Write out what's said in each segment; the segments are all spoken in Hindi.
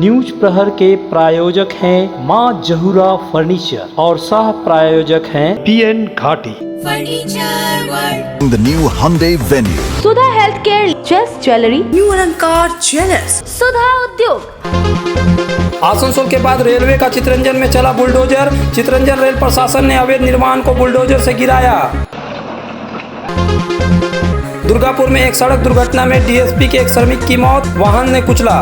न्यूज प्रहर के प्रायोजक हैं मां जहूरा फर्नीचर और सह प्रायोजक हैं PN घाटी। The new Hyundai Venue. Sudha health care, just jewellery, new अलंकार ज्वेलर्स, सुधा उद्योग। आसनसोल के बाद रेलवे का चितरंजन में चला बुलडोजर। चितरंजन रेल प्रशासन ने अवैध निर्माण को बुलडोजर से गिराया। दुर्गापुर में एक सड़क दुर्घटना में DSP के एक श्रमिक की मौत, वाहन ने कुचला।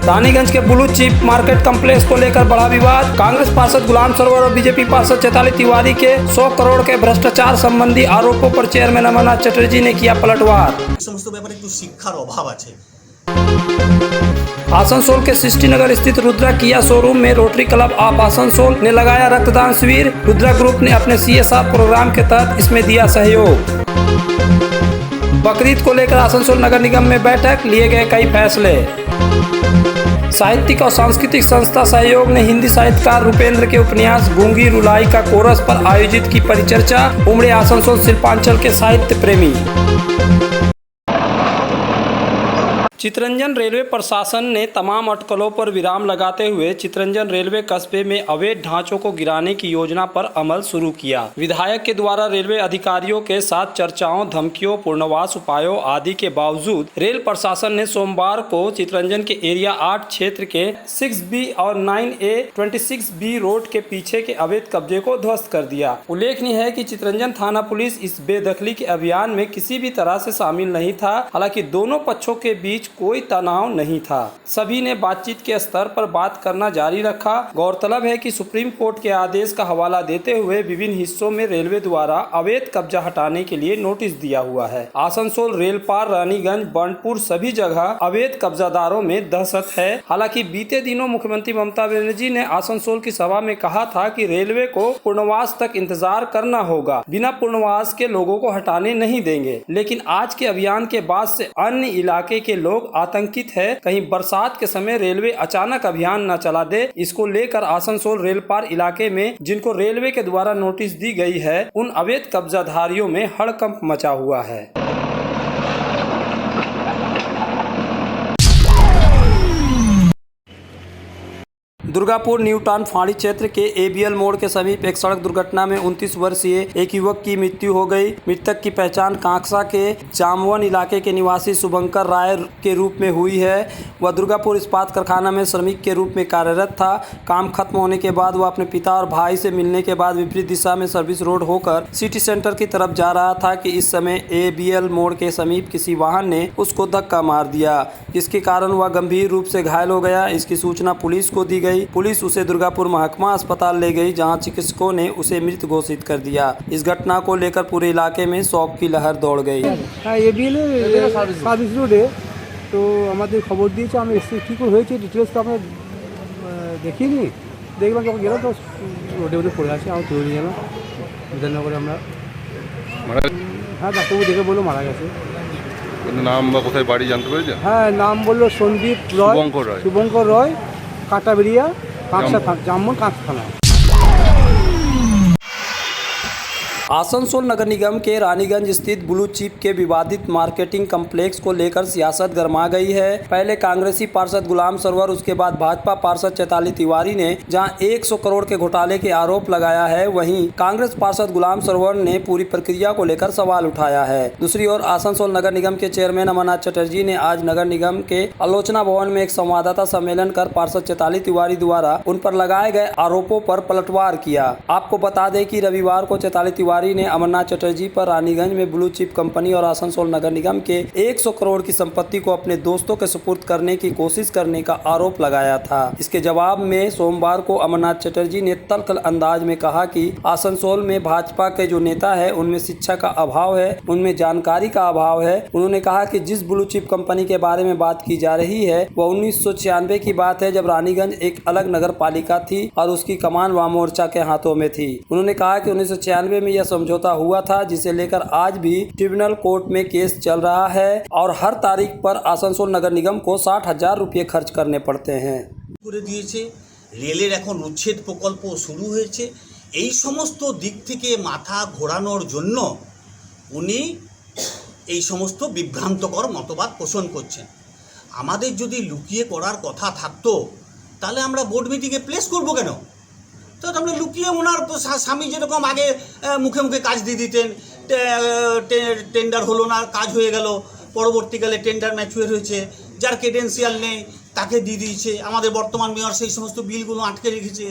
रानीगंज के ब्लू चिप मार्केट कम्प्लेक्स को लेकर बड़ा विवाद। कांग्रेस पार्षद गुलाम सरवर और बीजेपी पार्षद चैताली तिवारी के 100 करोड़ के भ्रष्टाचार संबंधी आरोपों पर चेयरमैन अमरनाथ चटर्जी ने किया पलटवार। समस्त ব্যাপারে একটু শিক্ষার অভাব আছে। आसनसोल के सृष्टिनगर स्थित रुद्रा किया शोरूम में रोटरी क्लब ऑफ आसनसोल ने लगाया रक्तदान शिविर। रुद्रा ग्रुप ने अपने CSR प्रोग्राम के तहत इसमें दिया सहयोग। बकरीद को लेकर आसनसोल नगर निगम में बैठक, लिए गए कई फैसले। साहित्यिक और सांस्कृतिक संस्था सहयोग ने हिंदी साहित्यकार रूपेंद्र के उपन्यास गूंगी रुलाई का कोरस पर आयोजित की परिचर्चा। उमड़े आसनसोल शिल्पांचल के साहित्य प्रेमी। चितरंजन रेलवे प्रशासन ने तमाम अटकलों पर विराम लगाते हुए चितरंजन रेलवे कस्बे में अवैध ढांचों को गिराने की योजना पर अमल शुरू किया। विधायक के द्वारा रेलवे अधिकारियों के साथ चर्चाओं, धमकियों, पुनर्वास उपायों आदि के बावजूद रेल प्रशासन ने सोमवार को चितरंजन के एरिया 8 क्षेत्र के 6B और 9A 26B रोड के पीछे के अवैध कब्जे को ध्वस्त कर दिया। उल्लेखनीय है कि चितरंजन थाना पुलिस इस बेदखली के अभियान में किसी भी तरह से शामिल नहीं था। हालांकि दोनों पक्षों के बीच कोई तनाव नहीं था। सभी ने बातचीत के स्तर पर बात करना जारी रखा। गौरतलब है कि सुप्रीम कोर्ट के आदेश का हवाला देते हुए विभिन्न हिस्सों में रेलवे द्वारा अवैध कब्जा हटाने के लिए नोटिस दिया हुआ है। आसनसोल, रेलपार, रानीगंज, बंटपुर सभी जगह अवैध कब्जादारों में दहशत है। हालांकि बीते दिनों मुख्यमंत्री ममता बनर्जी ने आसनसोल की सभा में कहा था कि रेलवे को पूर्णवास तक इंतजार करना होगा, बिना पूर्णवास के लोगों को हटाने नहीं देंगे। लेकिन आज के अभियान के बाद से अन्य इलाके के लोग आतंकित है, कहीं बरसात के समय रेलवे अचानक अभियान न चला दे। इसको लेकर आसनसोल रेलपार इलाके में जिनको रेलवे के द्वारा नोटिस दी गई है, उन अवैध कब्जाधारियों में हड़कंप मचा हुआ है। दुर्गापुर न्यू टाउन फाड़ी क्षेत्र के ABL मोड़ के समीप एक सड़क दुर्घटना में 29 वर्षीय एक युवक की मृत्यु हो गई। मृतक की पहचान कांकसा के जामवन इलाके के निवासी शुभंकर राय के रूप में हुई है। वह दुर्गापुर इस्पात कारखाना में श्रमिक के रूप में कार्यरत था। काम खत्म होने के बाद वह अपने पिता और भाई से मिलने के बाद विपरीत दिशा में सर्विस रोड होकर सिटी सेंटर की तरफ जा रहा था कि इस समय ABL मोड़ के समीप किसी वाहन ने उसको धक्का मार दिया, जिसके कारण वह गंभीर रूप से घायल हो गया। इसकी सूचना पुलिस को दी गई। पुलिस उसे दुर्गापुर महकमा अस्पताल ले गई, जहां चिकित्सकों ने उसे मृत घोषित कर दिया। इस घटना को लेकर पूरे इलाके में शोक की लहर दौड़ गई। ABL সার্ভিস রোডে তো আমাদের খবর দিয়েছে, আমি এসে কী করে হয়েছে ডিটেলস তো আমরা দেখিনি। দেখলাম যখন গেলাম তো রোডে ওদের পড়ে আছে, আমি তুলে নিয়ে গেলাম বিধাননগরে। আমরা হ্যাঁ ডাক্তারবাবু দেখে বললো মারা গেছে। নাম বা কোথায় বাড়ি জানতে পেরেছে? হ্যাঁ নাম বললো সন্দীপ রয়, শুভঙ্কর রয়, কাটাবেরিয়া, কাঁকসা, জামন কাঁকসা থানা। आसनसोल नगर निगम के रानीगंज स्थित ब्लू चिप के विवादित मार्केटिंग कम्प्लेक्स को लेकर सियासत गरमा गई है। पहले कांग्रेसी पार्षद गुलाम सरवर, उसके बाद भाजपा पार्षद चैताली तिवारी ने जहां 100 करोड़ के घोटाले के आरोप लगाया है, वहीं कांग्रेस पार्षद गुलाम सरवर ने पूरी प्रक्रिया को लेकर सवाल उठाया है। दूसरी ओर आसनसोल नगर निगम के चेयरमैन अमरनाथ चटर्जी ने आज नगर निगम के आलोचना भवन में एक संवाददाता सम्मेलन कर पार्षद चैताली तिवारी द्वारा उन पर लगाए गए आरोपों पर पलटवार किया। आपको बता दें कि रविवार को चैताली तिवारी ने अमरनाथ चटर्जी पर रानीगंज में ब्लू चिप कंपनी और आसनसोल नगर निगम के 100 करोड़ की संपत्ति को अपने दोस्तों के सुपुर्द करने की कोशिश करने का आरोप लगाया था। इसके जवाब में सोमवार को अमरनाथ चटर्जी ने तल्ख अंदाज में कहा कि आसनसोल में भाजपा के जो नेता है उनमें शिक्षा का अभाव है, उनमें जानकारी का अभाव है। उन्होंने कहा कि जिस ब्लू चिप कंपनी के बारे में बात की जा रही है वह 1996 की बात है, जब रानीगंज एक अलग नगर पालिका थी और उसकी कमान वामोर्चा के हाथों में थी। उन्होंने कहा कि 1996 में यह समझौता हुआ था, जिसे लेकर आज भी ट्रिब्यूनल कोर्ट में केस चल रहा है और हर तारीख पर आसनसोल नगर निगम को 60,000 रुपये खर्च करने पड़ते हैं। করে দিয়েছে, রেলের এখন উচ্ছেদ প্রকল্প শুরু হয়েছে। এই সমস্ত দিক থেকে মাথা ঘোরানোর জন্য উনি এই সমস্ত বিভ্রান্তকর মতবাদ পোষণ করছেন। আমাদের যদি লুকিয়ে করার কথা থাকতো তাহলে আমরা বোর্ড মিটিংয়ে প্লেস করবো কেন? তো আমরা লুকিয়ে ওনার স্বামী যেরকম আগে মুখে মুখে কাজ দিয়ে দিতেন, টেন্ডার হলো না, কাজ হয়ে গেল, পরবর্তীকালে টেন্ডার ম্যাচুয়ার হয়েছে, যার ক্রেডেন্সিয়াল নেই তাকে দিয়ে দিয়েছে। আমাদের বর্তমান মেয়র সেই সমস্ত বিলগুলো আটকে রেখেছে,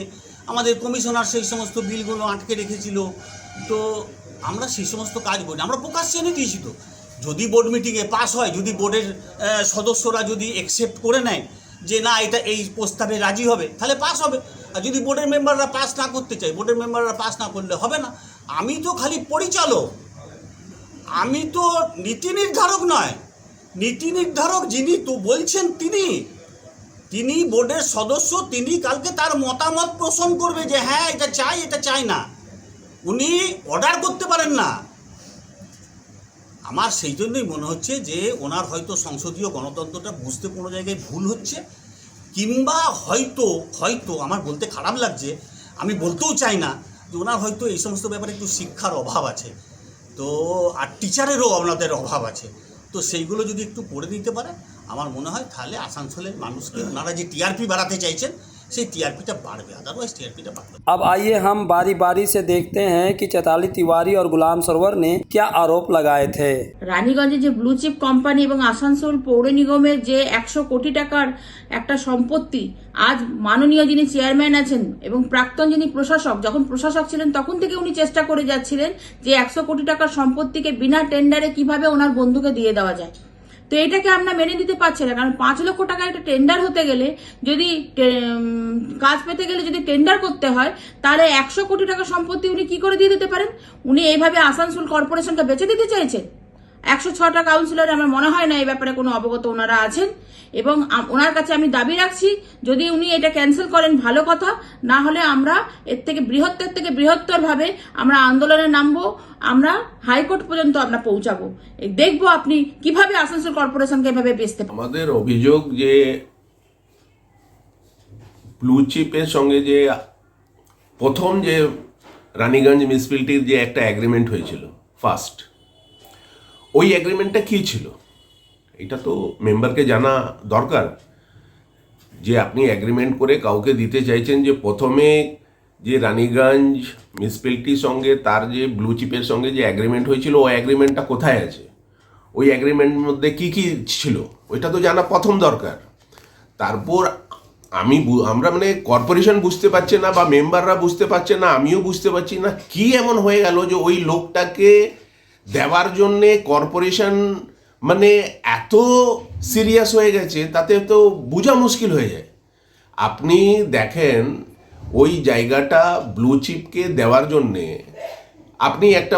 আমাদের কমিশনার সেই সমস্ত বিলগুলো আটকে রেখেছিল। তো আমরা সেই সমস্ত কাজ করি, আমরা প্রকাশ্যে এনে দিয়েছি। তো যদি বোর্ড মিটিংয়ে পাস হয়, যদি বোর্ডের সদস্যরা যদি অ্যাকসেপ্ট করে নেয় যে না এটা এই প্রস্তাবে রাজি হবে, তাহলে পাস হবে। আর যদি বোর্ডের মেম্বাররা পাস না করতে চায়, বোর্ডের মেম্বাররা পাস না করলে হবে না। আমি তো খালি পরিচালক, আমি তো নীতি নির্ধারক নয়। নীতি নির্ধারক যিনি তো বলছেন তিনি বোর্ডের সদস্য, তিনি কালকে তার মতামত পোষণ করবে যে হ্যাঁ এটা চাই এটা চাই না। উনি অর্ডার করতে পারেন না। আমার সেই জন্যই মনে হচ্ছে যে ওনার হয়তো সংসদীয় গণতন্ত্রটা বুঝতে কোনো জায়গায় ভুল হচ্ছে, কিংবা হয়তো আমার বলতে খারাপ লাগছে, আমি বলতেও চাই না, যে ওনার হয়তো এই সমস্ত ব্যাপারে একটু শিক্ষার অভাব আছে। তো আর টিচারেরও ওনাদের অভাব আছে। তো সেইগুলো যদি একটু করে দিতে পারে আমার মনে হয় তাহলে আসানসোলের মানুষকে ওনারা যে টিআরপি বাড়াতে চাইছেন সেই টিআরপিটা বাড়বে, আদারওয়াইজ টিআরপিটা বাড়বে। अब आइए हम बारी बारी से देखते हैं कि चैताली तिवारी और गुलाम सरवर ने क्या आरोप लगाए थे। রানীগঞ্জে যে ব্লু চিপ কোম্পানি এবং আসানসোল পৌর নিগমের যে 100 কোটি টাকার একটা সম্পত্তি, আজ মাননীয় যিনি চেয়ারম্যান আছেন এবং প্রাক্তন যিনি প্রশাসক, যখন প্রশাসক ছিলেন তখন থেকে উনি চেষ্টা করে যাচ্ছিলেন যে 100 কোটি টাকার সম্পত্তিকে বিনা টেন্ডারে কিভাবে ওনার বন্ধুকে দিয়ে দেওয়া যায়। তো এটাকে আমরা মেনে নিতে পারছি না, কারণ 5 লক্ষ টাকা একটা টেন্ডার হতে গেলে, যদি কাজ পেতে গেলে যদি টেন্ডার করতে হয়, তাহলে 100 কোটি টাকা সম্পত্তি উনি কি করে দিয়ে দিতে পারেন? উনি এইভাবে আসানসোল কর্পোরেশনকে বেচে দিতে চাইছেন। 106টা কাউন্সিলর, আমার মনে হয় না এই ব্যাপারে কোনো অবগত ওনারা আছেন। এবং ওনার কাছে আমি দাবি রাখছি, যদি উনি এটা ক্যান্সেল করেন ভালো কথা, না হলে আমরা এর থেকে বৃহত্তর ভাবে আমরা আন্দোলনে নামবো, আমরা হাইকোর্ট পর্যন্ত আমরা পৌঁছাবো। দেখবো আপনি কিভাবে আসানসোল কর্পোরেশনকে এভাবে বেচতে পারেন। আমাদের অভিযোগ যে ব্লু চিপের সঙ্গে যে প্রথম যে রানীগঞ্জ মিউনিসিপ্যালিটির যে একটা এগ্রিমেন্ট হয়েছিল ফার্স্ট, ওই এগ্রিমেন্টটা কী ছিল এটা তো মেম্বারকে জানা দরকার। যে আপনি এগ্রিমেন্ট করে কাউকে দিতে চাইছেন, যে প্রথমে যে রানীগঞ্জ মিউনিসিপ্যালিটির সঙ্গে তার যে ব্লু চিপের সঙ্গে যে এগ্রিমেন্ট হয়েছিল, ওই এগ্রিমেন্টটা কোথায় আছে, ওই এগ্রিমেন্টের মধ্যে কী কী ছিল ওইটা তো জানা প্রথম দরকার। তারপর আমরা মানে কর্পোরেশন বুঝতে পারছে না বা মেম্বাররা বুঝতে পারছে না, আমিও বুঝতে পারছি না কি এমন হয়ে গেল যে ওই লোকটাকে দেওয়ার জন্যে কর্পোরেশন মানে এত সিরিয়াস হয়ে গেছে, তাতে তো বোঝা মুশকিল হয়ে যায়। আপনি দেখেন ওই জায়গাটা ব্লু চিপকে দেওয়ার জন্যে আপনি একটা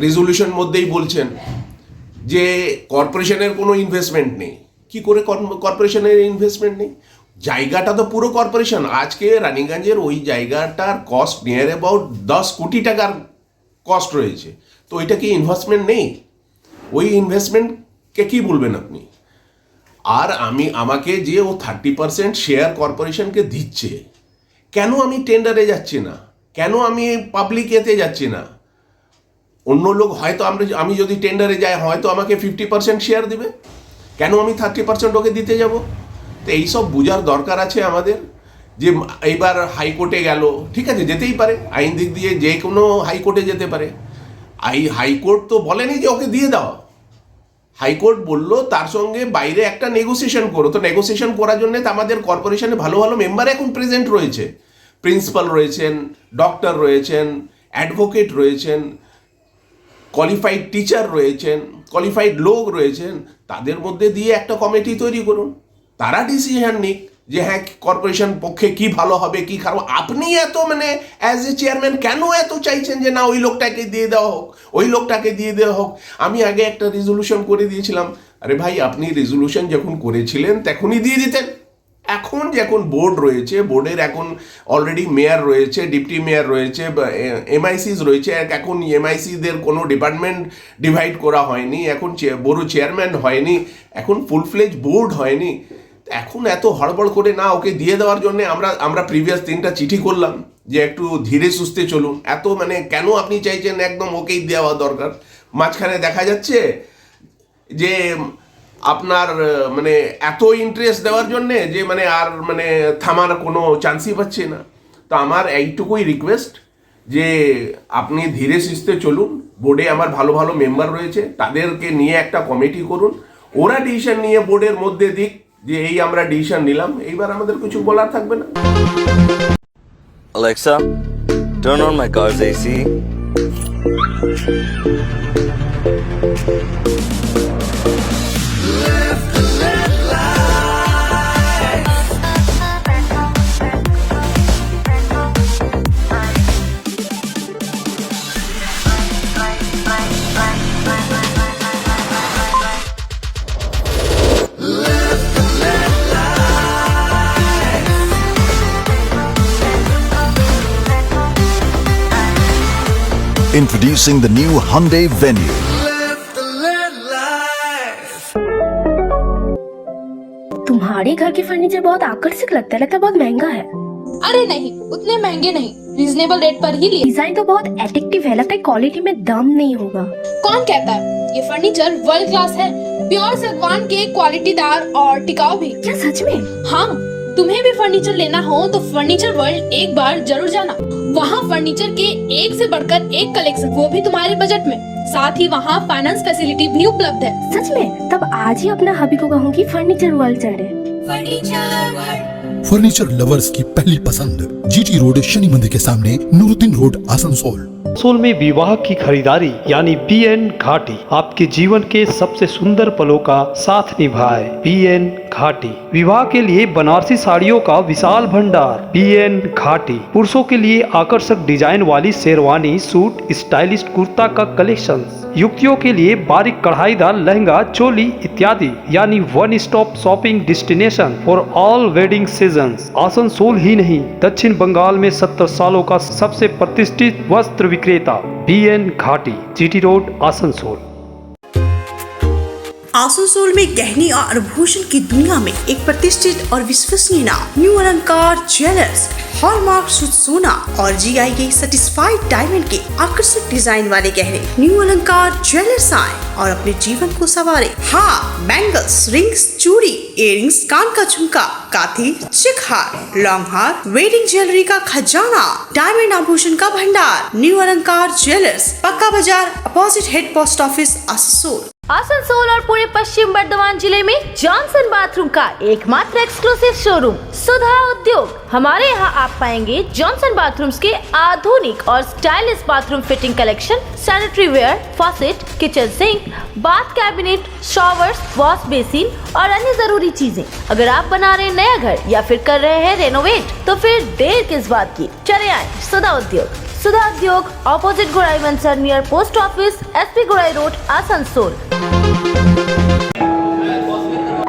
রেজলিউশন মধ্যেই বলছেন যে কর্পোরেশনের কোনো ইনভেস্টমেন্ট নেই। কি করে কর্পোরেশনের ইনভেস্টমেন্ট নেই? জায়গাটা তো পুরো কর্পোরেশন। আজকে রানীগঞ্জের ওই জায়গাটার কস্ট নিয়ার অ্যাবাউট 10 কোটি টাকার কস্ট রয়েছে। তো ওইটা কি ইনভেস্টমেন্ট নেই? ওই ইনভেস্টমেন্টকে কি বলবেন আপনি? আর আমাকে যে ও 30% শেয়ার কর্পোরেশনকে দিচ্ছে, কেন আমি টেন্ডারে যাচ্ছি না, কেন আমি পাবলিক এতে যাচ্ছি না? অন্য লোক হয়তো আমি যদি টেন্ডারে যাই হয়তো আমাকে 50% শেয়ার দেবে, কেন আমি 30% ওকে দিতে যাব? তো এইসব বোঝার দরকার আছে আমাদের। যে এইবার হাইকোর্টে গেল, ঠিক আছে যেতেই পারে, আইন দিক দিয়ে যে কোনো হাইকোর্টে যেতে পারে। হাইকোর্ট তো বলেনি যে ওকে দিয়ে দাও, হাইকোর্ট বললো তার সঙ্গে বাইরে একটা নেগোসিয়েশন করো। তো নেগোসিয়েশন করার জন্য আমাদের কর্পোরেশনে ভালো ভালো মেম্বার এখন প্রেজেন্ট রয়েছে, প্রিন্সিপাল রয়েছেন, ডক্টর রয়েছেন, অ্যাডভোকেট রয়েছেন, কোয়ালিফাইড টিচার রয়েছেন, কোয়ালিফাইড লোক রয়েছেন। তাদের মধ্যে দিয়ে একটা কমিটি তৈরি করুন, তারা ডিসিশন নিক যে হ্যাঁ কর্পোরেশন পক্ষে কি ভালো হবে কি খারাপ। আপনি এত মানে অ্যাজ এ চেয়ারম্যান কেন এত চাইছেন যে না ওই লোকটাকে দিয়ে দেওয়া হোক, ওই লোকটাকে দিয়ে দেওয়া হোক? আমি আগে একটা রেজলিউশন করে দিয়েছিলাম। আরে ভাই, আপনি রেজলিউশন যখন করেছিলেন তখনই দিয়ে দিতেন। এখন যখন বোর্ড রয়েছে, বোর্ডের এখন অলরেডি মেয়র রয়েছে, ডিপটি মেয়র রয়েছে, এমআইসিস রয়েছে। এখন এমআইসিদের কোনো ডিপার্টমেন্ট ডিভাইড করা হয়নি, এখন বড় চেয়ারম্যান হয়নি, এখন ফুল ফ্লেজ বোর্ড হয়নি। এখন এত হড়বড় করে না ওকে দিয়ে দেওয়ার জন্য আমরা প্রিভিয়াস 3টা চিঠি করলাম যে একটু ধীরে সুস্থে চলুন। এত মানে কেন আপনি চাইছেন একদম ওকেই দেওয়া দরকার? মাঝখানে দেখা যাচ্ছে যে আপনার মানে এত ইন্টারেস্ট দেওয়ার জন্যে যে মানে আর মানে থামার কোনো চান্সই পাচ্ছি না। তো আমার এইটুকুই রিকোয়েস্ট যে আপনি ধীরে সুস্থে চলুন। বোর্ডে আমার ভালো ভালো মেম্বার রয়েছে, তাদেরকে নিয়ে একটা কমিটি করুন, ওরা ডিসিশন নিয়ে বোর্ডের মধ্যে দিক যে এই আমরা ডিসিশন নিলাম, এইবার আমাদের কিছু বলার থাকবে না। Alexa, turn on my car's AC. Introducing the new Hyundai Venue. तुम्हारे घर की फर्नीचर बहुत आकर्षक लगता है बहुत महंगा है। अरे नहीं, उतने महंगे नहीं, रीजनेबल रेट पर ही लिए। डिजाइन तो बहुत एट्रैक्टिव है, लगता है क्वालिटी में दम नहीं होगा। कौन कहता है? ये फर्नीचर वर्ल्ड क्लास है, प्योर सागवान के, क्वालिटीदार और टिकाऊ भी। क्या सच में? हाँ, तुम्हें भी फर्नीचर लेना हो तो फर्नीचर वर्ल्ड एक बार जरूर जाना। वहाँ फर्नीचर के एक से बढ़कर एक कलेक्शन, वो भी तुम्हारे बजट में। साथ ही वहाँ फाइनेंस फैसिलिटी भी उपलब्ध है। सच में? तब आज ही अपना हबी को कहूँगी फर्नीचर वर्ल्ड चले। फर्नीचर लवर्स की पहली पसंद, जीटी रोड, शनि मंदिर के सामने, नूरुद्दीन रोड, आसनसोल। आसनसोल में विवाह की खरीदारी यानी PN घाटी आपके जीवन के सबसे सुंदर पलों का साथ निभाए। PN घाटी विवाह के लिए बनारसी साड़ियों का विशाल भंडार। PN घाटी पुरुषों के लिए आकर्षक डिजाइन वाली शेरवानी, सूट, स्टाइलिश कुर्ता का कलेक्शन, युवतियों के लिए बारीक कढ़ाईदार लहंगा, चोली इत्यादि, यानी one stop shopping destination for all wedding seasons. Asansol ही नहीं, दक्षिण बंगाल में 70 सालों का सबसे प्रतिष्ठित वस्त्र विक्रेता PN घाटी, GT रोड, आसनसोल। आसनसोल में गहने और आभूषण की दुनिया में एक प्रतिष्ठित और विश्वसनीय नाम न्यू अलंकार ज्वेलर्स, हॉलमार्क शुद्ध सोना और GI सर्टिफाइड डायमंड के आकर्षक डिजाइन वाले गहने न्यू अलंकार ज्वेलर्स आए और अपने जीवन को संवारे। हाँ, बैंगल्स, रिंग्स, चूड़ी, इयररिंग्स, कान का झुमका, काथी, चिक हार, लॉन्ग हार, वेडिंग ज्वेलरी का खजाना, डायमंड आभूषण का भंडार। न्यू अलंकार ज्वेलर्स, पक्का बाजार, opposite head post office, Asansol. Asansol और पूरे पश्चिम बर्धमान जिले में जॉनसन बाथरूम का एकमात्र एक्सक्लूसिव शोरूम सुधा उद्योग। हमारे यहाँ आप पाएंगे जॉनसन बाथरूम्स के आधुनिक और stylish bathroom fitting collection, sanitary ware, faucet, kitchen sink, bath cabinet, showers, wash basin और अन्य जरूरी चीजें। अगर आप बना रहे हैं नया घर या फिर कर रहे हैं रेनोवेट तो फिर देर किस बात की, चले आए सुधा उद्योग। सुधा उद्योग ऑपोजिट गोराई मंसर नियर पोस्ट ऑफिस, SP गोराई रोड, आसनसोल।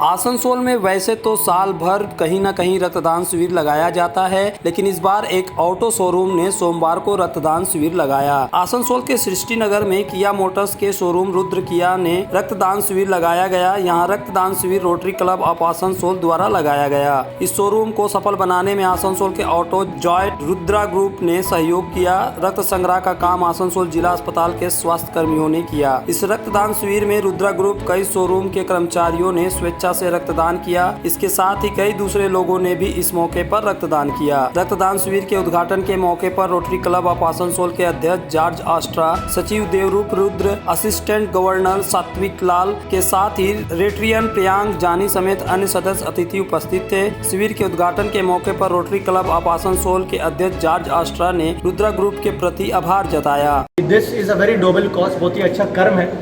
आसनसोल में वैसे तो साल भर कहीं न कहीं रक्तदान शिविर लगाया जाता है, लेकिन इस बार एक ऑटो शोरूम ने सोमवार को रक्तदान शिविर लगाया। आसनसोल के सृष्टि नगर में किया मोटर्स के शोरूम रुद्र किया ने रक्तदान शिविर लगाया गया। यहाँ रक्तदान शिविर रोटरी क्लब ऑफ आसनसोल द्वारा लगाया गया। इस शोरूम को सफल बनाने में आसनसोल के ऑटो जॉयट रुद्रा ग्रुप ने सहयोग किया। रक्त संग्रह का काम आसनसोल जिला अस्पताल के स्वास्थ्य कर्मियों ने किया। इस रक्तदान शिविर में रुद्रा ग्रुप, कई शोरूम के कर्मचारियों ने स्वेच्छा से रक्तदान किया। इसके साथ ही कई दूसरे लोगों ने भी इस मौके पर रक्तदान किया। रक्तदान शिविर के उद्घाटन के मौके पर रोटरी क्लब ऑफ आसनसोल के अध्यक्ष जॉर्ज आस्ट्रा, सचिव देवरूप रुद्र, असिस्टेंट गवर्नर सात्विक लाल के साथ ही रेटरियन प्रियांक जानी समेत अन्य सदस्य अतिथि उपस्थित थे। शिविर के उद्घाटन के मौके पर रोटरी क्लब ऑफ आसनसोल के अध्यक्ष जॉर्ज आस्ट्रा ने रुद्रा ग्रुप के प्रति आभार जताया। This is a very noble cause, बहुत ही अच्छा कर्म है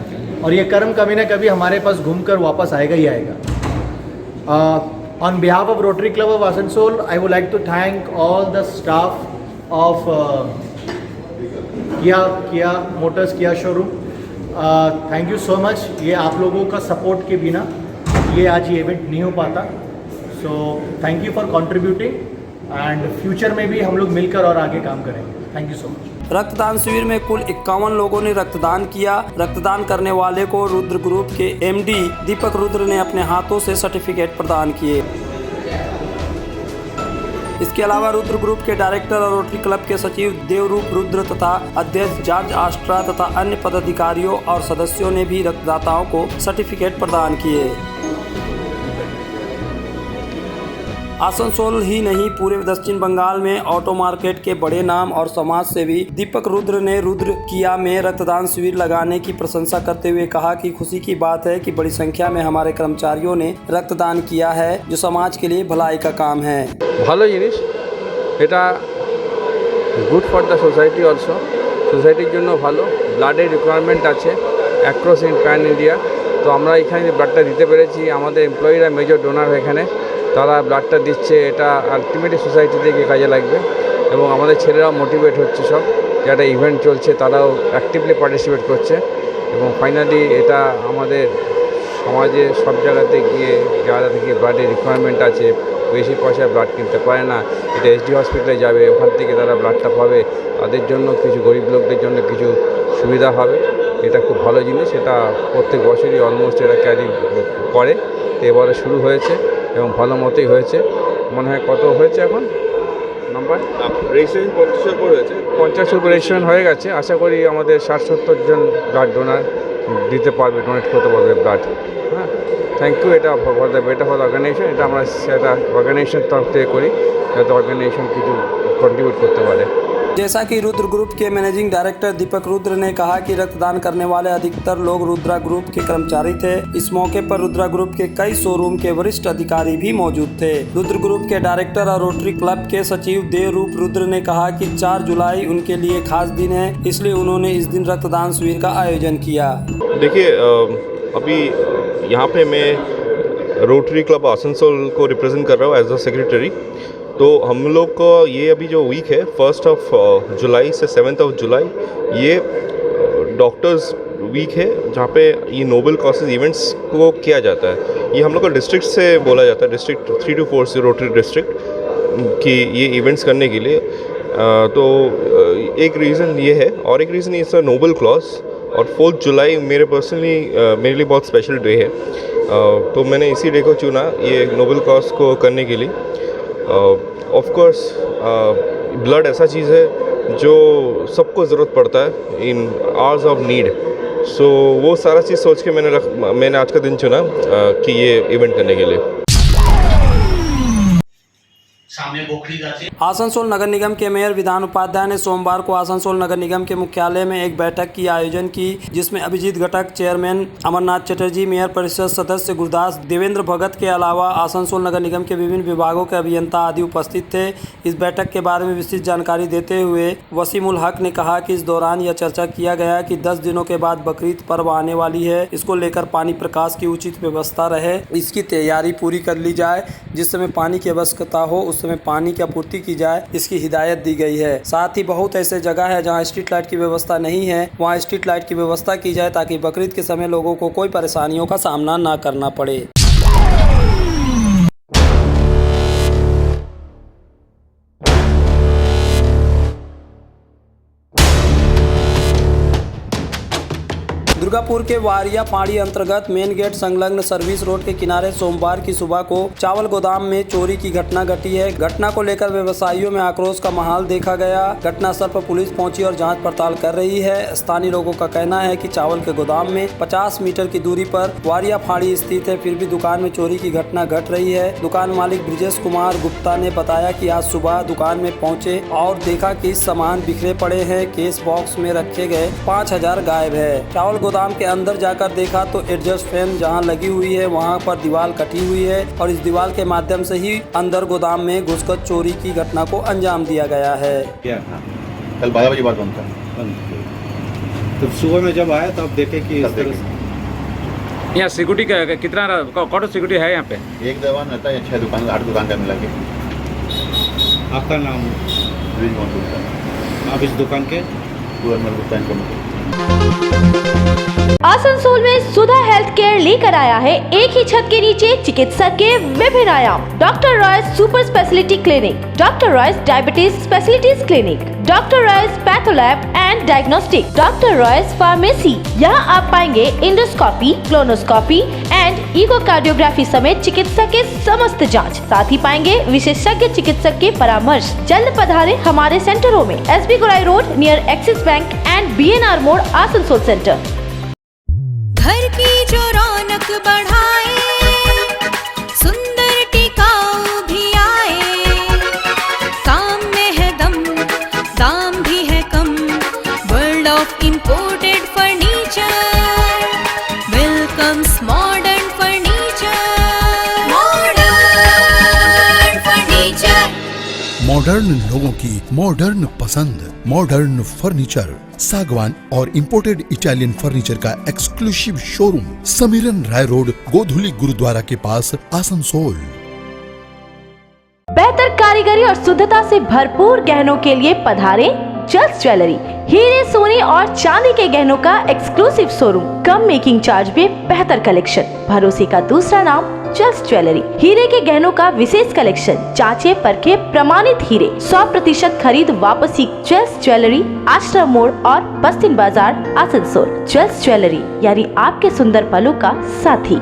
और ये कर्म कभी ना कभी हमारे पास घूमकर वापस आएगा ही आएगा। On behalf of Rotary Club of Asansol, I would like to thank all the staff of Kia Motors, Kia showroom. Thank you so much. ये आप लोगों का सपोर्ट के बिना ये आज ये इवेंट नहीं हो पाता। So thank you for contributing and future में भी हम लोग मिलकर और आगे काम करेंगे। Thank you so much. रक्तदान शिविर में कुल 51 लोगों ने रक्तदान किया। रक्तदान करने वाले को रुद्र ग्रुप के MD दीपक रुद्र ने अपने हाथों से सर्टिफिकेट प्रदान किए। इसके अलावा रुद्र ग्रुप के डायरेक्टर और रोटरी क्लब के सचिव देवरूप रुद्र तथा अध्यक्ष जॉर्ज आस्ट्रा तथा अन्य पदाधिकारियों और सदस्यों ने भी रक्तदाताओं को सर्टिफिकेट प्रदान किए। आसनसोल ही नहीं पूरे दक्षिण बंगाल में ऑटो मार्केट के बड़े नाम और समाज सेवी दीपक रुद्र ने रुद्र किया में रक्तदान शिविर लगाने की प्रशंसा करते हुए कहा कि खुशी की बात है कि बड़ी संख्या में हमारे कर्मचारियों ने रक्तदान किया है, जो समाज के लिए भलाई का काम है। ভালো জিনিস এটা, good for the society also, সোসাইটির জন্য ভালো। ব্লাডের রিকোয়ারমেন্ট আছে অ্যাক্রস ইন প্যান ইন্ডিয়া, তো আমরা এখানে ব্লাডটা দিতে পেরেছি। আমাদের এমপ্লয়িরা মেজর ডোনার এখানে, তারা ব্লাডটা দিচ্ছে, এটা আলটিমেটলি সোসাইটিতে গিয়ে কাজে লাগবে এবং আমাদের ছেলেরাও মোটিভেট হচ্ছে, সব যারা ইভেন্ট চলছে তারাও অ্যাক্টিভলি পার্টিসিপেট করছে এবং ফাইনালি এটা আমাদের সমাজে সব জায়গাতে গিয়ে যারা থেকে ব্লাডের রিকোয়ারমেন্ট আছে, বেশি পয়সায় ব্লাড কিনতে পারে না, এটা এসডি হসপিটালে যাবে, ওখান থেকে তারা ব্লাডটা পাবে, তাদের জন্য কিছু গরিব লোকদের জন্য কিছু সুবিধা হবে। এটা খুব ভালো জিনিস, এটা প্রত্যেক বছরই অলমোস্ট এরা ক্যারি করে, তো এবারে শুরু হয়েছে এবং ভালো মতোই হয়েছে। মনে হয় কত হয়েছে এখন নাম্বার রেজিস্ট্রেশন 50-এর উপর হয়েছে, 50-এর উপর রেজিস্ট্রেশন হয়ে গেছে। আশা করি আমাদের 60-70 জন ব্লাড ডোনার দিতে পারবে, ডোনেট করতে পারবে ব্লাড। হ্যাঁ, থ্যাংক ইউ। এটা for the better for the organisation, এটা আমরা সেটা অর্গানাইজেশন তরফ থেকে করি যাতে অর্গানাইজেশন কিছু কন্ট্রিবিউট করতে পারে। जैसा कि रुद्र ग्रुप के मैनेजिंग डायरेक्टर दीपक रुद्र ने कहा कि रक्तदान करने वाले अधिकतर लोग रुद्रा ग्रुप के कर्मचारी थे। इस मौके पर रुद्रा ग्रुप के कई शोरूम के वरिष्ठ अधिकारी भी मौजूद थे। रुद्र ग्रुप के डायरेक्टर और रोटरी क्लब के सचिव देवरूप रुद्र ने कहा कि 4 जुलाई उनके लिए खास दिन है, इसलिए उन्होंने इस दिन रक्तदान शिविर का आयोजन किया। देखिए, अभी यहाँ पे मैं रोटरी क्लब आसनसोल को रिप्रेजेंट कर रहा हूँ एज अ सेक्रेटरी। तो हम लोग का ये अभी जो वीक है 1 जुलाई से 7 जुलाई, ये डॉक्टर्स वीक है जहाँ पे ये नोबल कॉसेज इवेंट्स को किया जाता है। ये हम लोग का डिस्ट्रिक्ट से बोला जाता है, डिस्ट्रिक्ट 3 to 4 रोटरी डिस्ट्रिक्ट कि ये इवेंट्स करने के लिए। तो एक रीज़न ये है और एक रीज़न ये सर नोबल क्लॉज। और 4 जुलाई मेरे पर्सनली मेरे लिए बहुत स्पेशल डे है, तो मैंने इसी डे को चुना ये नोबल कॉज को करने के लिए। ऑफ कोर्स ब्लड ऐसा चीज़ है जो सबको ज़रूरत पड़ता है इन आवर्स ऑफ नीड, सो वो सारा चीज़ सोच के मैंने आज का दिन चुना कि ये इवेंट करने के लिए। आसनसोल नगर निगम के मेयर विधान उपाध्याय ने सोमवार को आसनसोल नगर निगम के मुख्यालय में एक बैठक की आयोजन की, जिसमें अभिजीत घटक चेयरमैन, अमरनाथ चटर्जी मेयर परिषद सदस्य गुरदास, देवेंद्र भगत के अलावा आसनसोल नगर निगम के विभिन्न विभागों के अभियंता आदि उपस्थित थे। इस बैठक के बारे में विस्तृत जानकारी देते हुए वसीमुल हक ने कहा कि इस दौरान यह चर्चा किया गया कि 10 दिनों के बाद बकरीद पर्व आने वाली है, इसको लेकर पानी प्रकाश की उचित व्यवस्था रहे, इसकी तैयारी पूरी कर ली जाए, जिस समय पानी की आवश्यकता हो उस समय पानी की आपूर्ति की जाए, इसकी हिदायत दी गई है। साथ ही बहुत ऐसे जगह है जहां स्ट्रीट लाइट की व्यवस्था नहीं है, वहां स्ट्रीट लाइट की व्यवस्था की जाए ताकि बकरीद के समय लोगों को कोई परेशानियों का सामना न करना पड़े। दुर्गापुर के वारिया पहाड़ी अंतर्गत मेन गेट संलग्न सर्विस रोड के किनारे सोमवार की सुबह को चावल गोदाम में चोरी की घटना घटी है। घटना को लेकर व्यवसायियों में आक्रोश का माहौल देखा गया। घटनास्थल पर पुलिस पहुंची और जांच पड़ताल कर रही है। स्थानीय लोगों का कहना है कि चावल के गोदाम में 50 मीटर की दूरी पर वारिया पहाड़ी स्थित है, फिर भी दुकान में चोरी की घटना घट रही है। दुकान मालिक ब्रिजेश कुमार गुप्ता ने बताया कि आज सुबह दुकान में पहुंचे और देखा कि सामान बिखरे पड़े हैं, केस बॉक्स में रखे गए 5000 गायब है। चावल गोदाम के अंदर जाकर देखा तो एडजस्ट फैन जहां लगी हुई है वहां पर दीवार कटी हुई है और इस दीवार के माध्यम से ही अंदर गोदाम में घुसकर चोरी की घटना को अंजाम दिया गया है। कल 12 बजे बाद बंद था, तो सुबह में जब आया तब देखे कि इस तरह से यहाँ सिक्योरिटी कितना कौन सिक्योरिटी है यहाँ पे? एक जवान रहता है, 6 दुकान 8 दुकान का मिला के। आपका नाम? आप इस दुकान के आसनसोल में सुधा हेल्थ केयर लेकर आया है एक ही छत के नीचे चिकित्सक के विभिन्न आयाम। Doctor Royce super speciality clinic, doctor Royce diabetes specialities clinic, doctor Royce patholab and diagnostic, doctor Royce pharmacy. यहाँ आप पाएंगे इंडोस्कोपी, क्लोनोस्कोपी एंड इकोकार्डियोग्राफी समेत चिकित्सा के समस्त जांच। साथ ही पाएंगे विशेषज्ञ चिकित्सक के परामर्श। जल्द पधारे हमारे सेंटरों में SB Gorai road near axis bank and BNR मोड़ आसनसोल सेंटर। घर की जो रौनक बढ़ाए, सुंदर टिकाऊ भी आए। मॉडर्न लोगों की मॉडर्न पसंद, मॉडर्न फर्नीचर, सागवान और इंपोर्टेड इटालियन फर्नीचर का एक्सक्लूसिव शोरूम, समीरन राय रोड, गोधुली गुरुद्वारा के पास, आसनसोल। बेहतर कारीगरी और शुद्धता से भरपूर गहनों के लिए पधारे जल्स ज्वेलरी। हीरे, सोने और चांदी के गहनों का एक्सक्लूसिव शोरूम, कम मेकिंग चार्ज में बेहतर कलेक्शन, भरोसे का दूसरा नाम जल्स ज्वेलरी। हीरे के गहनों का विशेष कलेक्शन, जांचे परखे प्रमाणित हीरे, 100% खरीद वापसी। जल्स ज्वेलरी, आश्रम मोड़ और बस्तिन बाजार, आसनसोल। जल्स ज्वेलरी यानी आपके सुंदर पलों का साथी।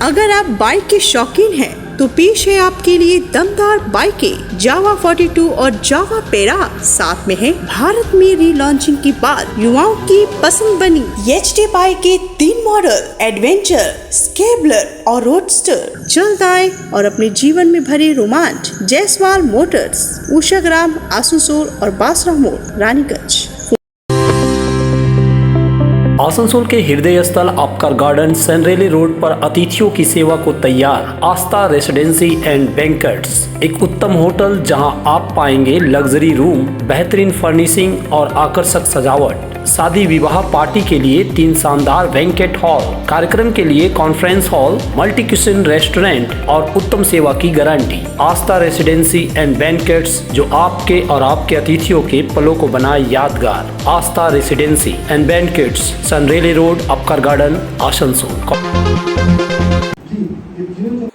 अगर आप बाइक के शौकीन हैं तो पेश है आपके लिए दमदार बाइकें जावा 42 और जावा पेरा। साथ में है भारत में रीलॉन्चिंग के बाद युवाओं की पसंद बनी एचडी बाइक के 3 मॉडल, एडवेंचर, स्केबलर और रोडस्टर। जल्द आए और अपने जीवन में भरे रोमांच। जयसवाल मोटर्स, उषाग्राम, आसनसोल और बासरा मोड़, रानीगंज। आसनसोल के हृदय स्थल अपकर गार्डन सनरेली रोड पर अतिथियों की सेवा को तैयार आस्था रेसिडेंसी एंड बैंक्वेट्स, एक उत्तम होटल जहां आप पाएंगे लग्जरी रूम, बेहतरीन फर्निशिंग और आकर्षक सजावट। शादी विवाह पार्टी के लिए 3 शानदार बैंकेट हॉल, कार्यक्रम के लिए conference hall, multi kitchen restaurant और उत्तम सेवा की guarantee. Aastha residency and banquets, जो आपके और आपके अतिथियों के पलों को बनाए यादगार। Aastha residency and banquets, Senraleigh road, Upkar garden, Asansol.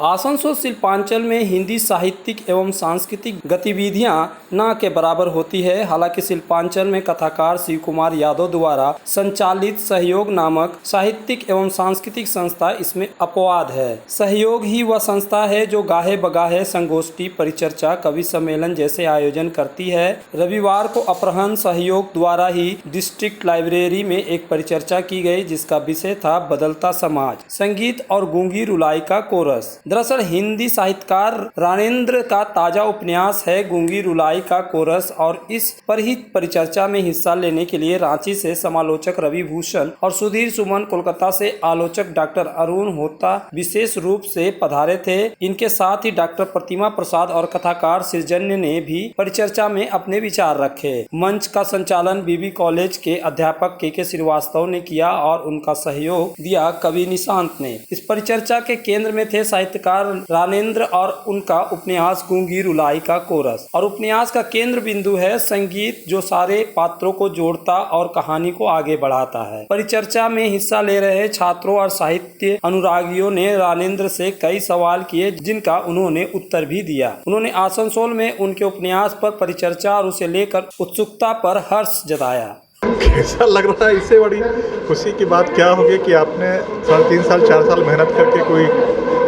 Asansol Shilpanchal में हिंदी साहित्यिक एवं सांस्कृतिक गतिविधियां न के बराबर होती है। हालांकि शिल्पांचल में कथाकार शिव कुमार यादव द्वारा संचालित सहयोग नामक साहित्यिक एवं सांस्कृतिक संस्था इसमें अपवाद है। सहयोग ही वह संस्था है जो गाहे बगाहे संगोष्ठी, परिचर्चा, कवि सम्मेलन जैसे आयोजन करती है। रविवार को अपराह्न सहयोग द्वारा ही डिस्ट्रिक्ट लाइब्रेरी में एक परिचर्चा की गई, जिसका विषय था बदलता समाज, संगीत और गूंगी रुलाई का कोरस। दरअसल हिंदी साहित्यकार रानेंद्र का ताजा उपन्यास है गूंगी रुलाई का कोरस, और इस पर ही परिचर्चा में हिस्सा लेने के लिए रांची से समालोचक रवि भूषण और सुधीर सुमन, कोलकाता से आलोचक डॉक्टर अरुण होता विशेष रूप से पधारे थे। इनके साथ ही डॉक्टर प्रतिमा प्रसाद और कथाकार सृजन्य ने भी परिचर्चा में अपने विचार रखे। मंच का संचालन बीबी कॉलेज के अध्यापक के श्रीवास्तव ने किया और उनका सहयोग दिया कवि निशांत ने। इस परिचर्चा के केंद्र में थे साहित्यकार रानेंद्र और उनका उपन्यास गूंगी रुलाई का कोरस। और उपन्यास का केंद्र बिंदु है संगीत, जो सारे पात्रों को जोड़ता और कहानी को आगे बढ़ाता है। परिचर्चा में हिस्सा ले रहे छात्रों और साहित्य अनुरागियों ने रानेंद्र से कई सवाल किए, जिनका उन्होंने उत्तर भी दिया। उन्होंने आसनसोल में उनके उपन्यास पर परिचर्चा और उसे लेकर उत्सुकता पर हर्ष जताया। कैसा लग रहा है, इससे बड़ी खुशी की बात क्या होगी कि आपने 3.5 साल 4 साल मेहनत करके कोई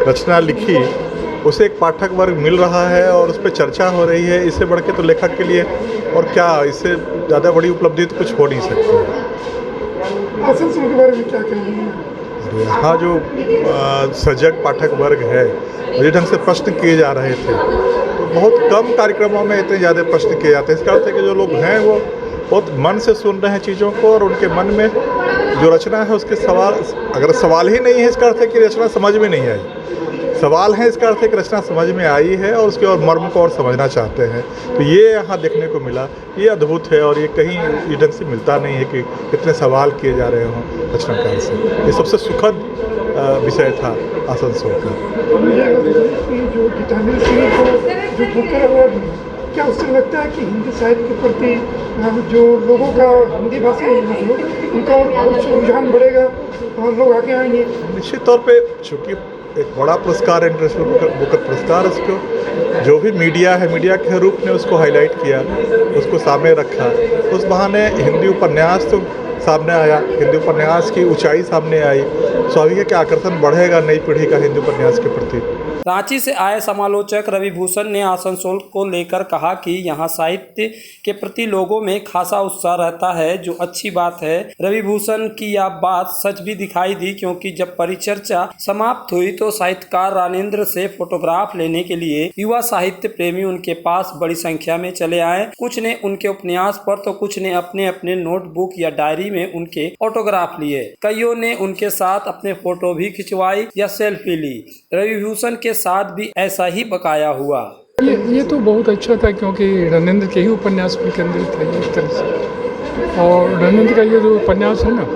रचना लिखी, उसे एक पाठक वर्ग मिल रहा है और उस पर चर्चा हो रही है। इससे बढ़ के तो लेखक के लिए और क्या, इससे ज़्यादा बड़ी उपलब्धि तो कुछ हो नहीं सकती। आसनसोल के बारे में क्या कहेंगे? यहाँ जो सजग पाठक वर्ग है, मुझे ढंग से प्रश्न किए जा रहे थे, तो बहुत कम कार्यक्रमों में इतने ज़्यादा प्रश्न किए जाते हैं। इसका अर्थ है कि जो लोग हैं वो बहुत मन से सुन रहे हैं चीज़ों को, और उनके मन में जो रचना है उसके सवाल, अगर सवाल ही नहीं है इसका अर्थ है कि रचना समझ में नहीं आई। सवाल है इसका अर्थ है कि रचना समझ में आई है और उसके और मर्म को और समझना चाहते हैं। तो ये यहाँ देखने को मिला, ये अद्भुत है और ये कहीं ये ढंग से मिलता नहीं है कि कितने सवाल किए जा रहे हों रचनाकार से। ये सबसे सुखद विषय था आसनसोल का। जो गिटानी सिंह को जो बुकर अवार्ड, क्या उससे लगता है कि हिंदी साहित्य के प्रति जो लोगों का, हिंदी भाषी उनका रुझान बढ़ेगा और लोग आगे आएंगे? निश्चित तौर पे, चूँकि एक बड़ा पुरस्कार है इंटरनेशनल बुकर पुरस्कार, उसको जो भी मीडिया है, मीडिया के रूप ने उसको हाईलाइट किया, उसको सामने रखा, उस बहाने हिंदी उपन्यास तो सामने आया, हिंदी उपन्यास की ऊंचाई सामने आई। स्वाभाविक है कि आकर्षण बढ़ेगा नई पीढ़ी का हिंदी उपन्यास के प्रति। रांची से आए समालोचक रवि भूषण ने आसनसोल को लेकर कहा कि यहाँ साहित्य के प्रति लोगों में खासा उत्साह रहता है, जो अच्छी बात है। रवि भूषण की यह बात सच भी दिखाई दी, क्योंकि जब परिचर्चा समाप्त हुई तो साहित्यकार रानेंद्र से फोटोग्राफ लेने के लिए युवा साहित्य प्रेमी उनके पास बड़ी संख्या में चले आए। कुछ ने उनके उपन्यास पर तो कुछ ने अपने अपने नोटबुक या डायरी में उनके फोटोग्राफ लिए। कईयों ने उनके साथ अपने फोटो भी खिंचवाई या सेल्फी ली। रवि भूषण के साथ भी ऐसा ही बकाया हुआ। ये तो बहुत अच्छा था, क्योंकि रणेंद्र के ही उपन्यास पर केंद्रित है ये एक तरह से। और रणेंद्र का ये जो उपन्यास है ना,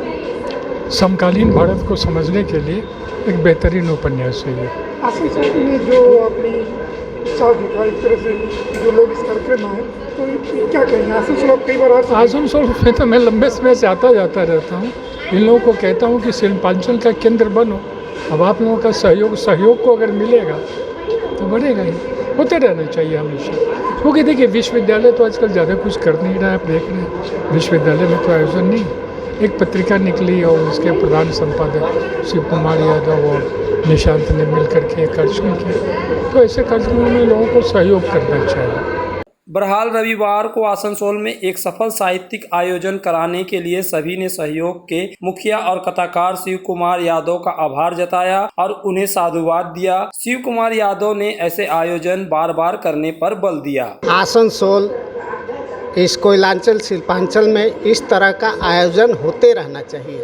समकालीन भारत को समझने के लिए एक बेहतरीन उपन्यास है ये। आसनसोल ने जो अपनी उत्साह दिखा एक तरह से जो लोग इस कार्यक्रम में आए, तो क्या कहेंगे? आसनसोल कई बार आसनसोल में तो मैं लंबे समय से आता जाता रहता हूँ। इन लोगों को कहता हूँ कि शिल्पांचल का केंद्र बनो। अब आप लोगों का सहयोग को अगर मिलेगा तो बढ़ेगा ही, होते रहना चाहिए हमेशा। क्योंकि देखिए, विश्वविद्यालय तो आजकल ज़्यादा कुछ कर नहीं रहा है। आप देख रहे हैं विश्वविद्यालय में तो आयोजन नहीं। एक पत्रिका निकली और उसके प्रधान संपादक शिव कुमार यादव और निशांत ने मिलकर के एक कार्यक्रम किया। तो ऐसे कार्यक्रमों में लोगों को सहयोग करना चाहिए। बहरहाल रविवार को आसनसोल में एक सफल साहित्यिक आयोजन कराने के लिए सभी ने सहयोग के मुखिया और कथाकार शिव कुमार यादव का आभार जताया और उन्हें साधुवाद दिया। शिव कुमार यादव ने ऐसे आयोजन बार बार करने पर बल दिया। आसनसोल इस कोयलांचल शिल्पांचल में इस तरह का आयोजन होते रहना चाहिए।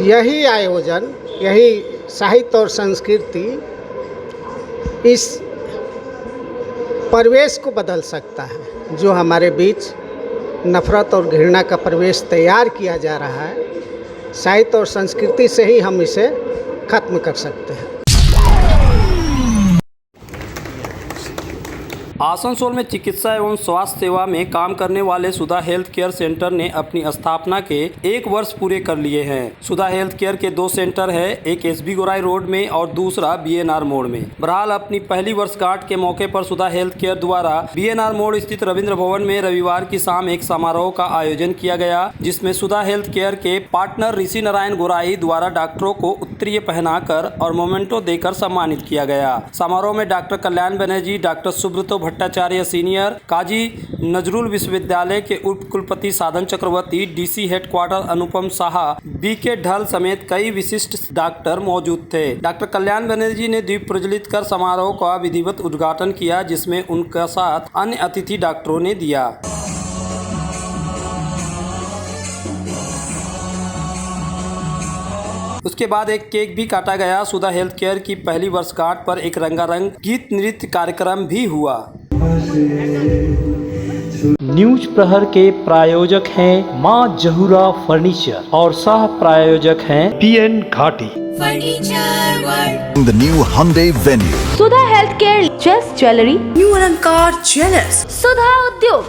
यही आयोजन, यही साहित्य और संस्कृति इस परिवेश को बदल सकता है। जो हमारे बीच नफरत और घृणा का परिवेश तैयार किया जा रहा है, साहित्य और संस्कृति से ही हम इसे खत्म कर सकते हैं। आसनसोल में चिकित्सा एवं स्वास्थ्य सेवा में काम करने वाले सुधा हेल्थ केयर सेंटर ने अपनी स्थापना के 1 वर्ष पूरे कर लिए हैं। सुधा हेल्थ केयर के 2 सेंटर है, एक एसबी गोराई रोड में और दूसरा बीएनआर मोड़ में। बहरहाल अपनी पहली वर्षगांठ के मौके पर सुधा हेल्थ केयर द्वारा बीएनआर मोड़ स्थित रविंद्र भवन में रविवार की शाम एक समारोह का आयोजन किया गया, जिसमें सुधा हेल्थ केयर के पार्टनर ऋषि नारायण गोराई द्वारा डॉक्टरों को उत्तरीय पहनाकर और मोमेंटो देकर सम्मानित किया गया। समारोह में doctor Kalyan Banerjee, doctor Subroto Bhattacharya senior, काजी नजरुल विश्वविद्यालय के उप कुलपति साधन चक्रवर्ती, डीसी हेडक्वार्टर अनुपम साहा, बीके ढल समेत कई विशिष्ट डॉक्टर मौजूद थे। डॉक्टर कल्याण बनर्जी ने दीप प्रज्वलित कर समारोह का विधिवत उद्घाटन किया, जिसमें उनका साथ अन्य अतिथि डॉक्टरों ने दिया। उसके बाद एक केक भी काटा गया। सुधा हेल्थ केयर की पहली वर्षगांठ पर एक रंगारंग गीत नृत्य कार्यक्रम भी हुआ। न्यूज प्रहर के प्रायोजक हैं मां जहूरा फर्नीचर और सह प्रायोजक हैं पीएन घाटी furniture world. The new Hyundai Venue. Sudha health care, just jewellery, new अलंकार ज्वेलर्स, सुधा उद्योग,